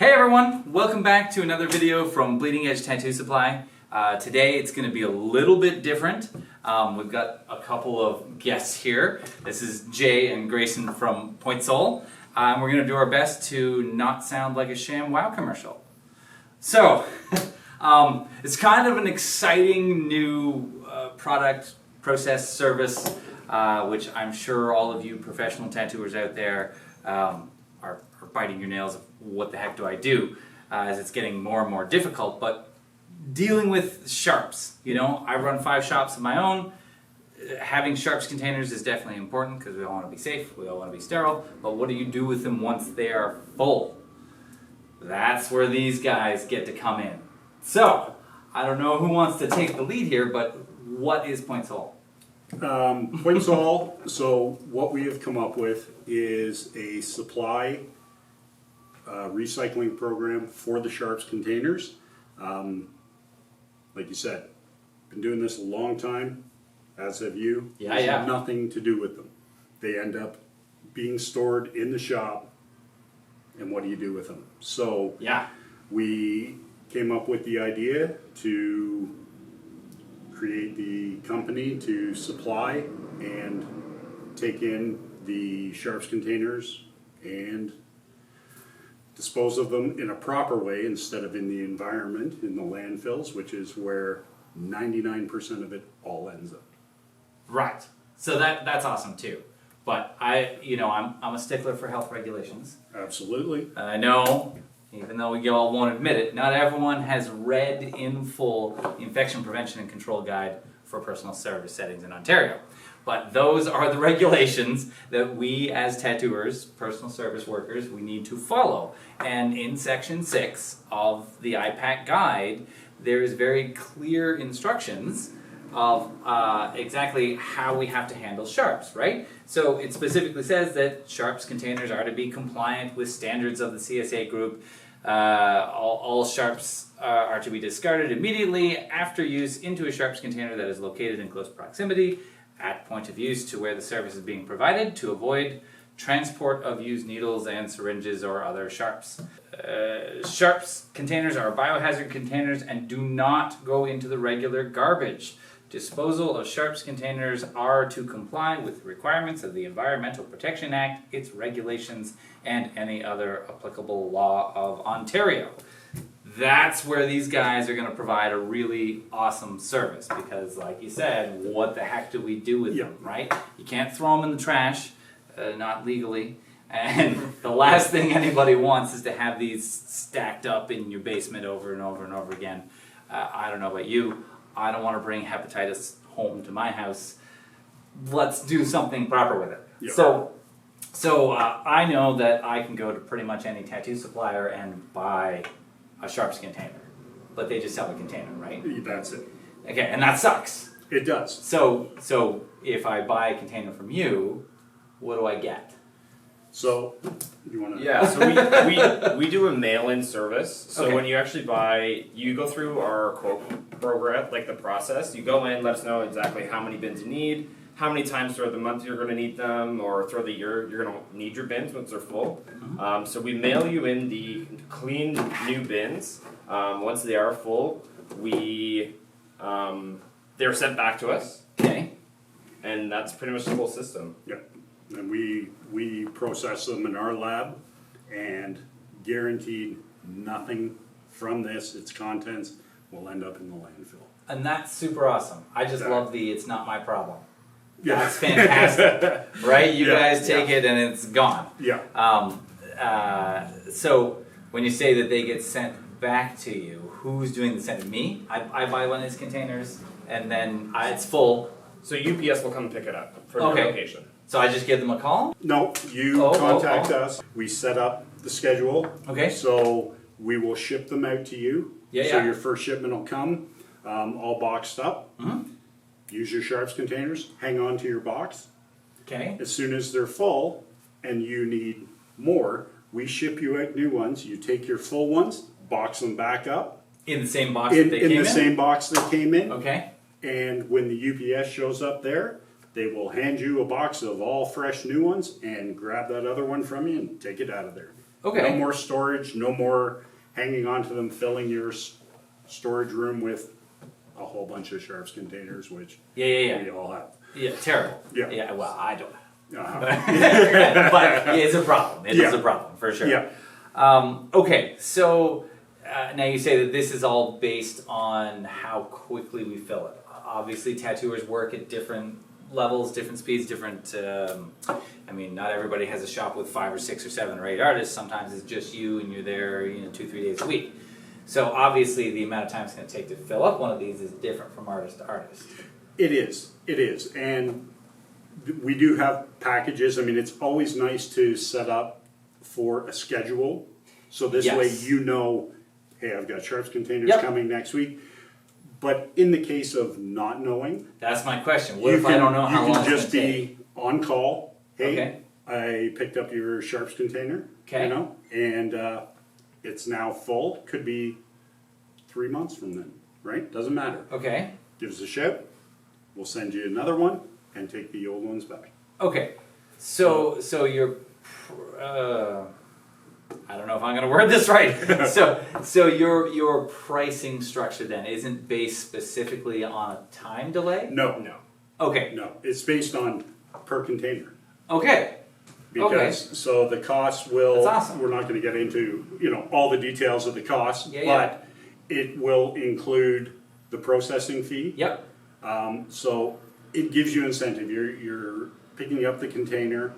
Hey everyone, welcome back to another video from Bleeding Edge Tattoo Supply. Today it's going to be a little bit different. We've got a couple of guests here. This is Jay and Grayson from Point Sol. We're going to do our best to not sound like a sham WoW commercial. So, it's kind of an exciting new product, process, service, which I'm sure all of you professional tattooers out there are biting your nails of what the heck do I do, as it's getting more and more difficult. But dealing with sharps, you know, I run 5 shops of my own. Having sharps containers is definitely important because we all want to be safe, we all want to be sterile, but what do you do with them once they are full? That's where these guys get to come in. So, I don't know who wants to take the lead here, but what is Point Sol? Point Sol, so what we have come up with is a supply recycling program for the sharps containers. Like you said, been doing this a long time, as have you. Yeah. Nothing to do with them. They end up being stored in the shop, and what do you do with them? So we came up with the idea to create the company to supply and take in the sharps containers and dispose of them in a proper way instead of in the environment, in the landfills, which is where 99% of it all ends up. Right. So that's awesome too. But I'm a stickler for health regulations. Absolutely. And I know, even though we all won't admit it, not everyone has read in full the Infection Prevention and Control Guide for Personal Service Settings in Ontario. But those are the regulations that we as tattooers, personal service workers, we need to follow. And in Section 6 of the IPAC Guide, there is very clear instructions of exactly how we have to handle sharps, right? So it specifically says that sharps containers are to be compliant with standards of the CSA group. All sharps are to be discarded immediately after use into a sharps container that is located in close proximity at point of use to where the service is being provided to avoid transport of used needles and syringes or other sharps. Sharps containers are biohazard containers and do not go into the regular garbage. Disposal of sharps containers are to comply with the requirements of the Environmental Protection Act, its regulations, and any other applicable law of Ontario. That's where these guys are going to provide a really awesome service because, like you said, what the heck do we do with them, right? You can't throw them in the trash, not legally, and the last thing anybody wants is to have these stacked up in your basement over and over and over again. I don't know about you, I don't want to bring hepatitis home to my house. Let's do something proper with it. Yep. So I know that I can go to pretty much any tattoo supplier and buy a sharps container, but they just sell a container, right? That's it. Okay, and that sucks. It does. So if I buy a container from you, what do I get? So, you want to? Yeah, so we do a mail-in service. So Okay. when you actually buy, you go through our quote program, like the process. You go in, let us know exactly how many bins you need, how many times throughout the month you're going to need them, or throughout the year you're going to need your bins once they're full. So we mail you in the clean new bins. Once they are full, they're sent back to us, Okay. and that's pretty much the whole system. Yeah, and we process them in our lab, and guaranteed nothing from this, its contents, will end up in the landfill. And that's super awesome. I just Exactly. love the it's not my problem. Yeah. That's fantastic, right? You Yeah, guys take it and it's gone. Yeah. So when you say that they get sent back to you, who's doing the sending? Me? I buy one of these containers and then it's full. So UPS will come and pick it up from Okay. your location. So I just give them a call? No, you Oh, contact us. We set up the schedule. Okay. So we will ship them out to you. Yeah, So yeah. your first shipment will come, all boxed up. Use your sharps containers. Hang on to your box. Okay. As soon as they're full and you need more, we ship you out new ones. You take your full ones, box them back up In the same box that in, they came in? in the same box they came in. Okay. And when the UPS shows up there, they will hand you a box of all fresh new ones and grab that other one from you and take it out of there. Okay. No more storage, no more hanging on to them, filling your storage room with a whole bunch of Sharps containers, which Yeah. we all have. Yeah, terrible. Yeah. Yeah, well, I don't. Uh-huh. But it's a problem. It is Yeah. a problem, for sure. Yeah, Okay, so now you say that this is all based on how quickly we fill it. Obviously, tattooers work at different levels, different speeds, different. I mean, not everybody has a shop with 5 or 6 or 7 or 8 artists. Sometimes it's just you, and you're there, 2-3 days a week. So obviously, the amount of time it's going to take to fill up one of these is different from artist to artist. it is, and we do have packages. I mean, it's always nice to set up for a schedule, so this way Yes. you know, hey, I've got Sharps containers Yep. coming next week. But in the case of not knowing, That's my question. What if I don't know how long you it's can just going to be take? on call. Hey, Okay. I picked up your Sharps container. Okay. And it's now full. Could be 3 months from then, right? Doesn't matter. Okay. Give us a shout. We'll send you another one and take the old ones back. Okay. So you're. I don't know if I'm going to word this right. so your pricing structure then isn't based specifically on a time delay? No, Okay. no. It's based on per container. Okay. Because so the cost will. That's awesome. We're not going to get into all the details of the cost, Yeah, but it will include the processing fee. Yep. So it gives you incentive. You're picking up the container.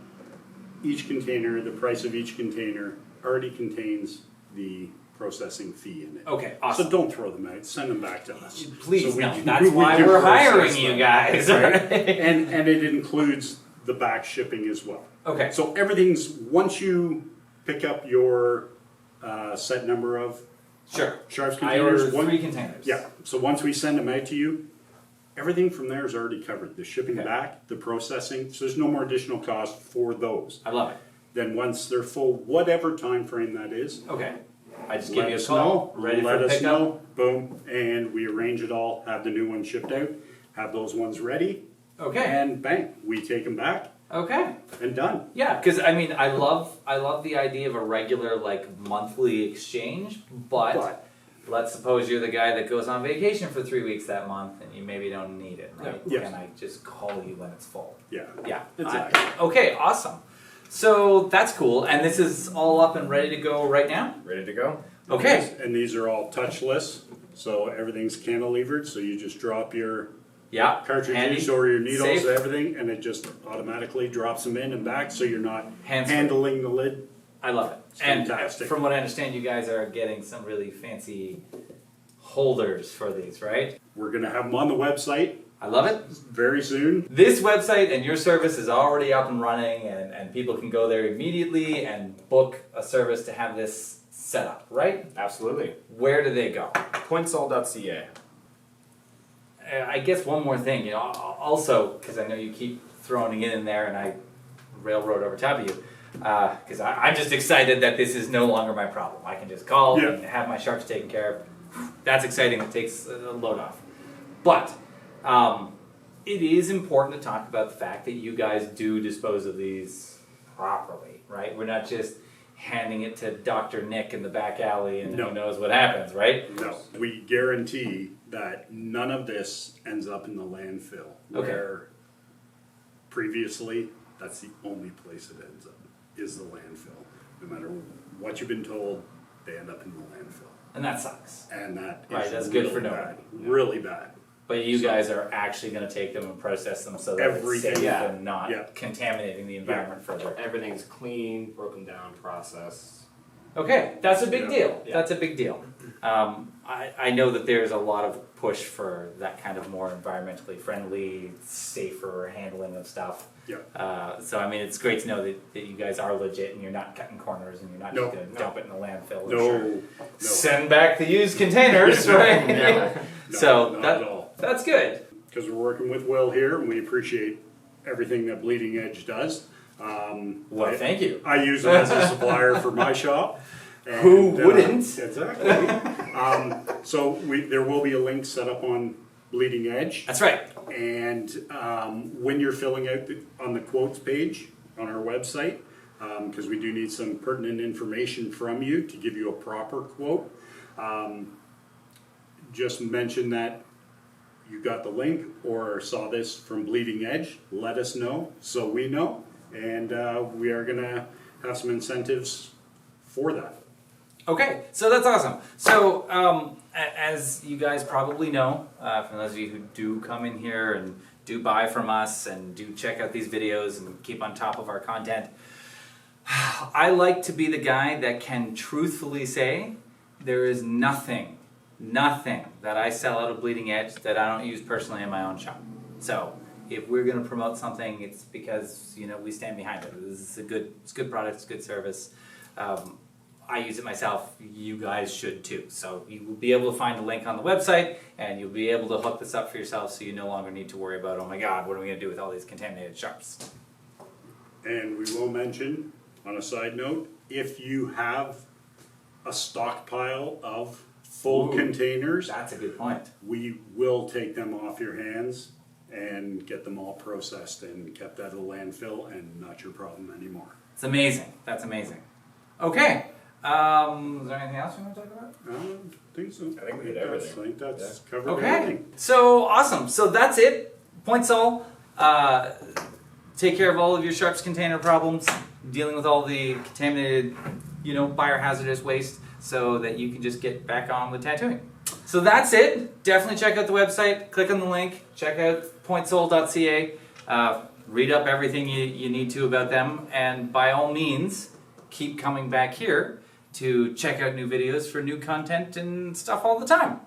Each container, the price of each container already contains the processing fee in it. Okay. So Awesome. don't throw them out. Send them back to us. Please So we no. can- That's we why can we're process hiring you them, guys. right? Right? And it includes the back shipping as well. Okay. So everything's once you pick up your set number of Sure. Sharps I containers. ordered 3 containers. Yeah. So once we send them out to you, everything from there is already covered. The shipping Okay. back, the processing. So there's no more additional cost for those. I love it. Then once they're full, whatever time frame that is, Okay. I just give let you a us call. know. Ready let for us pickup. know. Boom, and we arrange it all. Have the new ones shipped out. Have those ones ready, Okay. and bang, we take them back Okay. and done. Yeah, because I mean, I love the idea of a regular monthly exchange, but let's suppose you're the guy that goes on vacation for 3 weeks that month, and you maybe don't need it, right? Yeah. Yes. Can I just call you when it's full? Yeah. Yeah. Exactly. Okay. Awesome. So that's cool, and this is all up and ready to go right now. Ready to go? Okay. And these are all touchless, so everything's cantilevered. So you just drop your Yeah. cartridges Handy. or your needles, Safe. everything, and it just automatically drops them in and back, so you're not Hands-free. handling the lid. I love it. It's And fantastic. from what I understand, you guys are getting some really fancy holders for these, right? We're gonna have them on the website I love it. very soon. This website and your service is already up and running, and people can go there immediately and book a service to have this set up, right? Absolutely. Where do they go? Pointsall.ca. I guess one more thing, also, because I know you keep throwing it in there and I railroad over top of you, because I'm just excited that this is no longer my problem. I can just call Yeah. and have my sharks taken care of. That's exciting. It takes a load off. But it is important to talk about the fact that you guys do dispose of these properly, right? We're not just handing it to Dr. Nick in the back alley and No. who knows what happens, right? No, we guarantee that none of this ends up in the landfill. Okay. Where previously, that's the only place it ends up, is the landfill. No matter what you've been told, they end up in the landfill. And that sucks. And that is Right, that's good really for bad, nobody. really bad. But you So- guys are actually going to take them and process them so that Everything. it's safe Yeah. and not Yeah. contaminating the environment further. Everything's clean, broken down, processed. Okay, that's a big Yeah. deal. Yeah. That's a big deal. I know that there's a lot of push for that kind of more environmentally friendly, safer handling of stuff. Yeah. So I mean, it's great to know that you guys are legit and you're not cutting corners and you're not No, just going to dump it in the landfill. No, Or no. send back the used containers, right? Yeah. No, So not that, at all. that's good. Because we're working with Will here, and we appreciate everything that Bleeding Edge does. Well, thank you. I use them as a supplier for my shop. And, Who wouldn't? Exactly. So there will be a link set up on Bleeding Edge, That's right. and when you're filling out on the quotes page on our website, because we do need some pertinent information from you to give you a proper quote. Just mention that you got the link or saw this from Bleeding Edge. Let us know so we know, and we are gonna have some incentives for that. Okay, so that's awesome. So, as you guys probably know, for those of you who do come in here and do buy from us and do check out these videos and keep on top of our content, I like to be the guy that can truthfully say there is nothing that I sell out of Bleeding Edge that I don't use personally in my own shop. So, if we're going to promote something, it's because we stand behind it. It's a good product, it's a good service. I use it myself, you guys should too. So you will be able to find a link on the website and you'll be able to hook this up for yourself so you no longer need to worry about, oh my god, what are we going to do with all these contaminated sharps? And we will mention, on a side note, if you have a stockpile of full containers, That's a good point. we will take them off your hands and get them all processed and kept out of the landfill and not your problem anymore. It's amazing. That's amazing. Okay. Is there anything else you want to talk about? I don't think so. I think we did that's- everything. I think that's covered Okay. everything. So awesome. So that's it. Points all. Take care of all of your sharps container problems, dealing with all the contaminated, biohazardous waste, so that you can just get back on with tattooing. So that's it. Definitely check out the website. Click on the link. Check out pointsol.ca. Read up everything you need to about them, and by all means, keep coming back here to check out new videos for new content and stuff all the time.